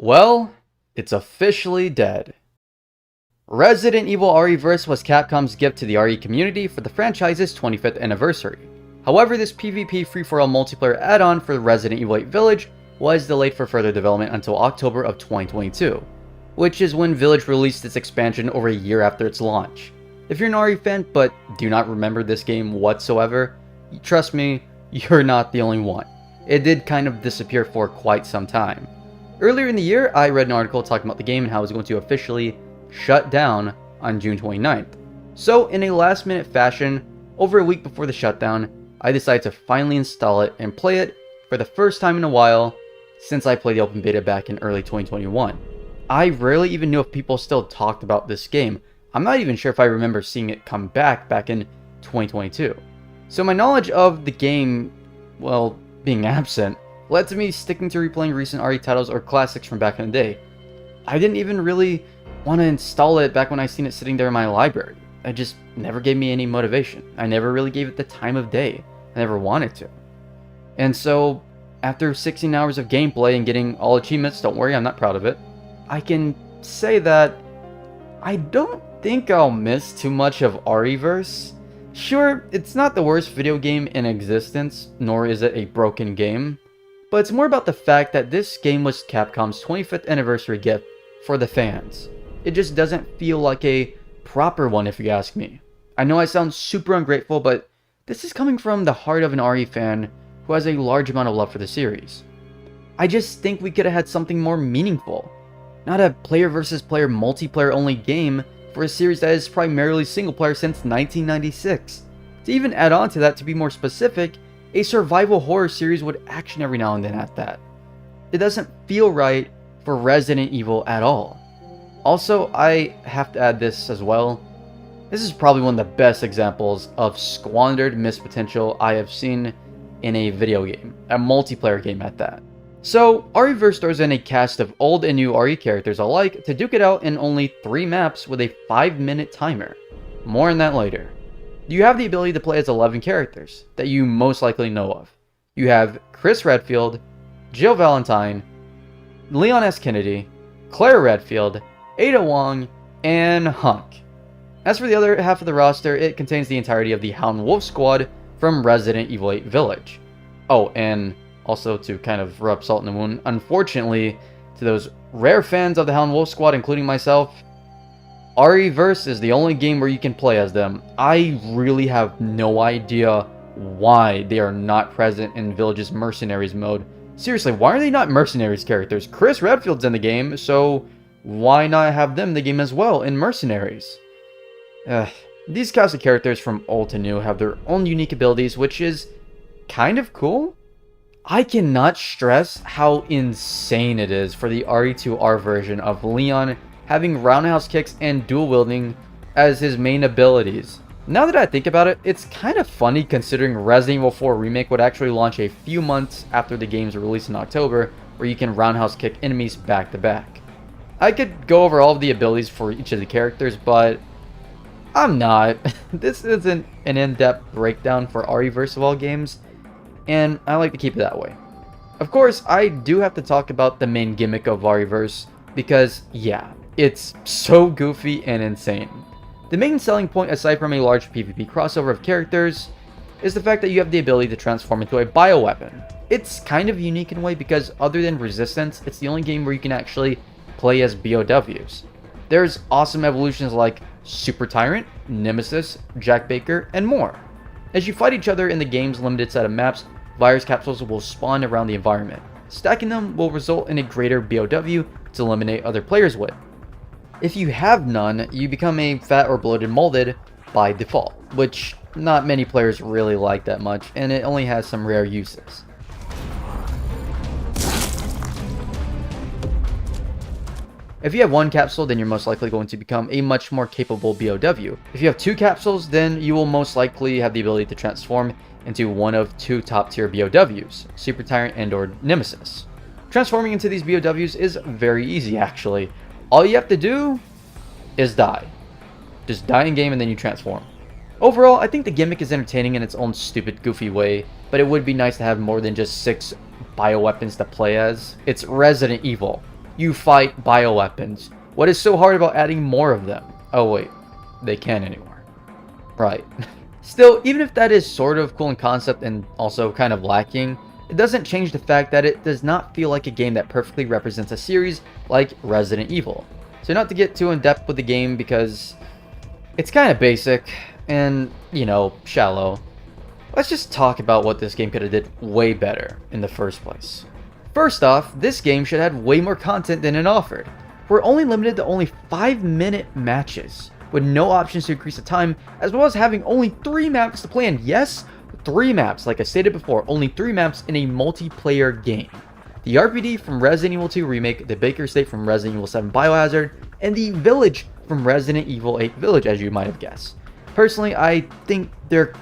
Well, it's officially dead. Resident Evil RE-verse was Capcom's gift to the RE community for the franchise's 25th anniversary. However, this PvP free-for-all multiplayer add-on for Resident Evil 8 Village was delayed for further development until October of 2022, which is when Village released its expansion over a year after its launch. If you're an RE fan but do not remember this game whatsoever, trust me, you're not the only one. It did kind of disappear for quite some time. Earlier in the year, I read an article talking about the game and how it was going to officially shut down on June 29th. So in a last minute fashion, over a week before the shutdown, I decided to finally install it and play it for the first time in a while since I played the open beta back in early 2021. I rarely even knew if people still talked about this game. I'm not even sure if I remember seeing it come back in 2022. So my knowledge of the game, well, being absent, led to me sticking to replaying recent RE titles or classics from back in the day. I didn't even really want to install it back when I seen it sitting there in my library. It just never gave me any motivation. I never really gave it the time of day. I never wanted to. And so, after 16 hours of gameplay and getting all achievements, don't worry, I'm not proud of it, I can say that I don't think I'll miss too much of RE-verse. Sure, it's not the worst video game in existence, nor is it a broken game, but it's more about the fact that this game was Capcom's 25th anniversary gift for the fans. It just doesn't feel like a proper one if you ask me. I know I sound super ungrateful, but this is coming from the heart of an RE fan who has a large amount of love for the series. I just think we could have had something more meaningful. Not a player versus player multiplayer only game for a series that is primarily single player since 1996. To even add on to that, to be more specific, a survival horror series with action every now and then at that. It doesn't feel right for Resident Evil at all. Also, I have to add this as well. This is probably one of the best examples of squandered missed potential I have seen in a video game, a multiplayer game at that. So, RE-verse throws in a cast of old and new RE characters alike to duke it out in only 3 maps with a 5-minute timer. More on that later. You have the ability to play as 11 characters that you most likely know of. You have Chris Redfield, Jill Valentine, Leon S. Kennedy, Claire Redfield, Ada Wong, and Hunk. As for the other half of the roster, it contains the entirety of the Hound Wolf squad from Resident Evil 8 Village. Oh, and also to kind of rub salt in the wound, unfortunately, to those rare fans of the Hound Wolf squad, including myself, RE-verse is the only game where you can play as them. I really have no idea why they are not present in Village's Mercenaries mode. Seriously, why are they not Mercenaries characters? Chris Redfield's in the game, so why not have them in the game as well in Mercenaries? These cast of characters from old to new have their own unique abilities, which is kind of cool. I cannot stress how insane it is for the RE2R version of Leon having roundhouse kicks and dual wielding as his main abilities. Now that I think about it, it's kind of funny considering Resident Evil 4 Remake would actually launch a few months after the game's release in October, where you can roundhouse kick enemies back to back. I could go over all of the abilities for each of the characters, but I'm not. This isn't an in-depth breakdown for RE-verse of all games, and I like to keep it that way. Of course, I do have to talk about the main gimmick of RE-verse, because yeah, it's so goofy and insane. The main selling point, aside from a large PvP crossover of characters, is the fact that you have the ability to transform into a bioweapon. It's kind of unique in a way because other than Resistance, it's the only game where you can actually play as BOWs. There's awesome evolutions like Super Tyrant, Nemesis, Jack Baker, and more. As you fight each other in the game's limited set of maps, virus capsules will spawn around the environment. Stacking them will result in a greater BOW to eliminate other players with. If you have none, you become a fat or bloated molded by default, which not many players really like that much, and it only has some rare uses. If you have 1 capsule, then you're most likely going to become a much more capable BOW. If you have 2 capsules, then you will most likely have the ability to transform into one of 2 top tier BOWs, Super Tyrant and or Nemesis. Transforming into these BOWs is very easy actually. All you have to do is die. Just die in game and then you transform. Overall, I think the gimmick is entertaining in its own stupid, goofy way, but it would be nice to have more than just 6 bioweapons to play as. It's Resident Evil. You fight bioweapons. What is so hard about adding more of them? Oh wait, they can't anymore. Right. Still, even if that is sort of cool in concept and also kind of lacking, it doesn't change the fact that it does not feel like a game that perfectly represents a series like Resident Evil. So not to get too in-depth with the game because it's kind of basic and, you know, shallow, let's just talk about what this game could have did way better in the first place. First off, this game should have way more content than it offered. We're only limited to only 5-minute matches, with no options to increase the time, as well as having only 3 maps to play in. Yes, 3 maps, like I stated before, only 3 maps in a multiplayer game. The R.P.D. from Resident Evil 2 Remake, the Baker State from Resident Evil 7 Biohazard, and the Village from Resident Evil 8 Village, as you might have guessed. Personally, I think there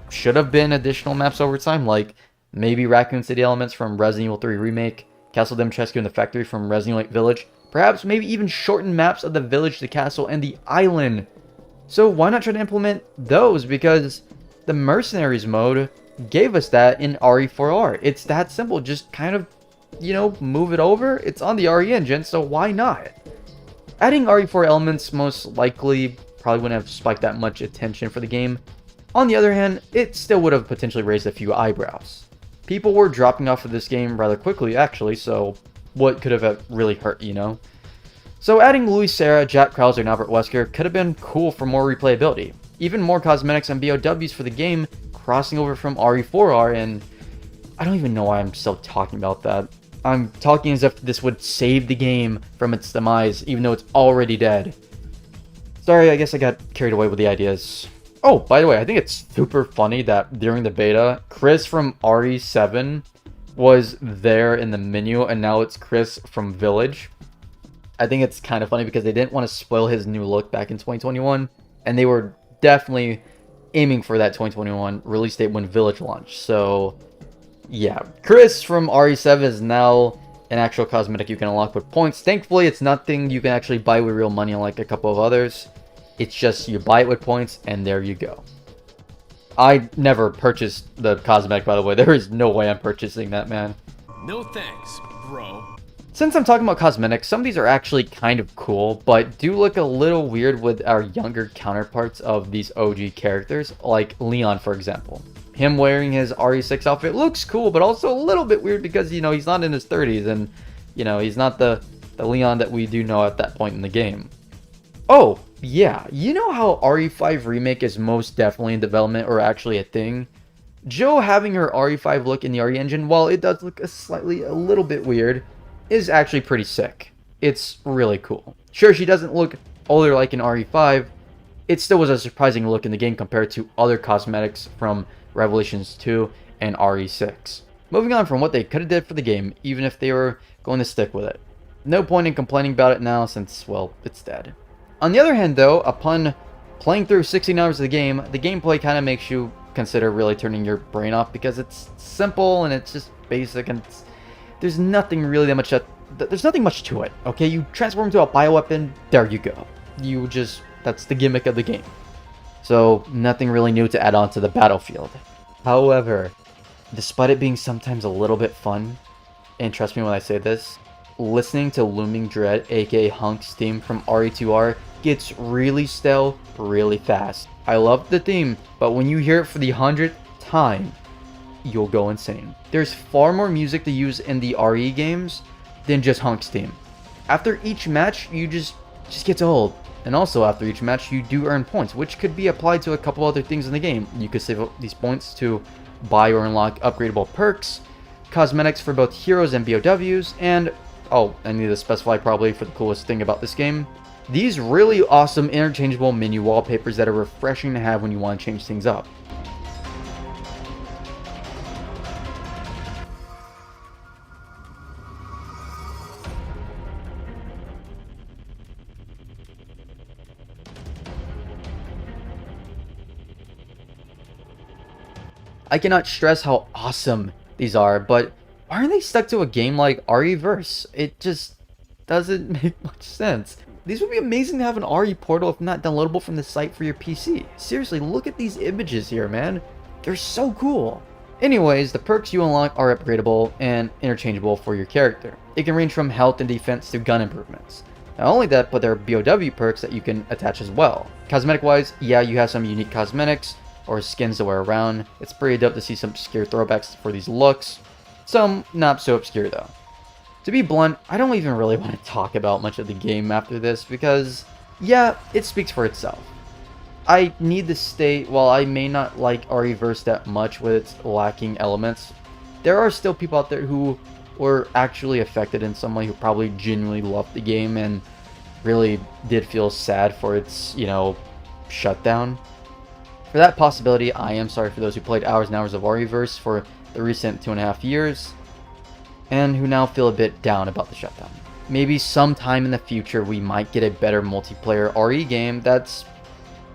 should have been additional maps over time, like maybe Raccoon City elements from Resident Evil 3 Remake, Castle Dimitrescu and the Factory from Resident Evil 8 Village, perhaps maybe even shorten maps of the village, the castle, and the island. So why not try to implement those? Because the Mercenaries mode gave us that in RE4R. It's that simple. Just kind of, you know, move it over. It's on the RE engine, so why not? Adding RE4 elements most likely probably wouldn't have spiked that much attention for the game. On the other hand, it still would have potentially raised a few eyebrows. People were dropping off of this game rather quickly, actually, so what could have really hurt, you know? So adding Louis Serra, Jack Krauser, and Albert Wesker could have been cool for more replayability. Even more cosmetics and BOWs for the game crossing over from RE4R, and I don't even know why I'm still talking about that. I'm talking as if this would save the game from its demise, even though it's already dead. Sorry, I guess I got carried away with the ideas. Oh, by the way, I think it's super funny that during the beta, Chris from RE7 was there in the menu, and now it's Chris from Village. I think it's kind of funny because they didn't want to spoil his new look back in 2021, and they were definitely aiming for that 2021 release date when Village launched. So, yeah, Chris from RE7 is now an actual cosmetic you can unlock with points. Thankfully, it's nothing you can actually buy with real money like a couple of others. It's just you buy it with points, and there you go. I never purchased the cosmetic, by the way. There is no way I'm purchasing that, man. No thanks, bro. Since I'm talking about cosmetics, some of these are actually kind of cool, but do look a little weird with our younger counterparts of these OG characters, like Leon, for example. Him wearing his RE6 outfit looks cool, but also a little bit weird because, you know, he's not in his 30s, and, you know, he's not the Leon that we do know at that point in the game. Oh, yeah, you know how RE5 Remake is most definitely in development, or actually a thing? Jill having her RE5 look in the RE engine, while it does look a little bit weird, is actually pretty sick. It's really cool. Sure, she doesn't look older like in RE5, it still was a surprising look in the game compared to other cosmetics from Revelations 2 and RE6. Moving on from what they could have did for the game, even if they were going to stick with it. No point in complaining about it now since, well, it's dead. On the other hand though, upon playing through 16 hours of the gameplay kind of makes you consider really turning your brain off because it's simple and it's just basic and there's nothing really that much there's nothing much to it, okay? You transform into a bioweapon, there you go. That's the gimmick of the game. So nothing really new to add on to the battlefield. However, despite it being sometimes a little bit fun, and trust me when I say this, listening to Looming Dread, aka Hunk's theme from RE2R, gets really stale really fast. I love the theme, but when you hear it for the 100th time, you'll go insane. There's far more music to use in the RE games than just Hunk's theme. After each match, you just gets old. And also after each match, you do earn points, which could be applied to a couple other things in the game. You could save up these points to buy or unlock upgradable perks, cosmetics for both heroes and BOWs, and, oh, I need to specify probably for the coolest thing about this game, these really awesome interchangeable menu wallpapers that are refreshing to have when you want to change things up. I cannot stress how awesome these are, but why aren't they stuck to a game like RE-verse? It just doesn't make much sense. These would be amazing to have an RE portal if not downloadable from the site for your PC. Seriously, look at these images here, man. They're so cool. Anyways, the perks you unlock are upgradable and interchangeable for your character. It can range from health and defense to gun improvements. Not only that, but there are BOW perks that you can attach as well. Cosmetic wise, yeah, you have some unique cosmetics or skins to wear around. It's pretty dope to see some obscure throwbacks for these looks. Some not so obscure though. To be blunt, I don't even really want to talk about much of the game after this because, yeah, it speaks for itself. I need to state, while I may not like RE-verse that much with its lacking elements, there are still people out there who were actually affected in some way, who probably genuinely loved the game and really did feel sad for its, shutdown. For that possibility, I am sorry for those who played hours and hours of RE-verse for the recent 2.5 years, and who now feel a bit down about the shutdown. Maybe sometime in the future we might get a better multiplayer RE game that's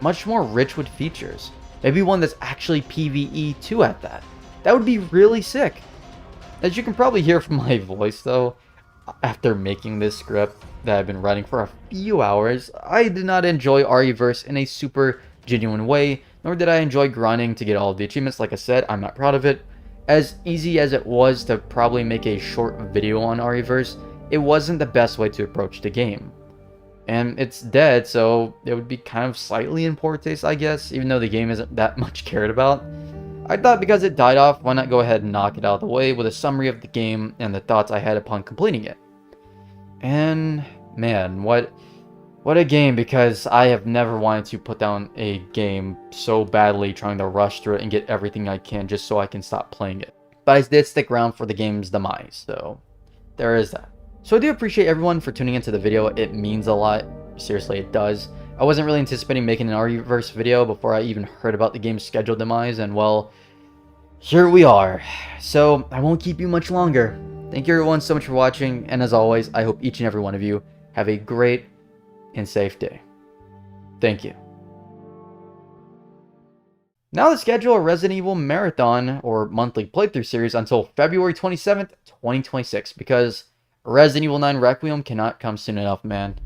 much more rich with features. Maybe one that's actually PvE too at that. That would be really sick. As you can probably hear from my voice though, after making this script that I've been writing for a few hours, I did not enjoy RE-verse in a super genuine way, nor did I enjoy grinding to get all of the achievements. Like I said, I'm not proud of it. As easy as it was to probably make a short video on RE-verse, it wasn't the best way to approach the game. And it's dead, so it would be kind of slightly in poor taste, I guess, even though the game isn't that much cared about. I thought because it died off, why not go ahead and knock it out of the way with a summary of the game and the thoughts I had upon completing it. And man, what a game, because I have never wanted to put down a game so badly, trying to rush through it and get everything I can just so I can stop playing it. But I did stick around for the game's demise, so there is that. So I do appreciate everyone for tuning into the video. It means a lot. Seriously, it does. I wasn't really anticipating making an RE-verse video before I even heard about the game's scheduled demise, and well, here we are. So I won't keep you much longer. Thank you everyone so much for watching, and as always, I hope each and every one of you have a great and safe day. Thank you. Now to schedule a Resident Evil Marathon or monthly playthrough series until February 27th, 2026, because Resident Evil 9 Requiem cannot come soon enough, man.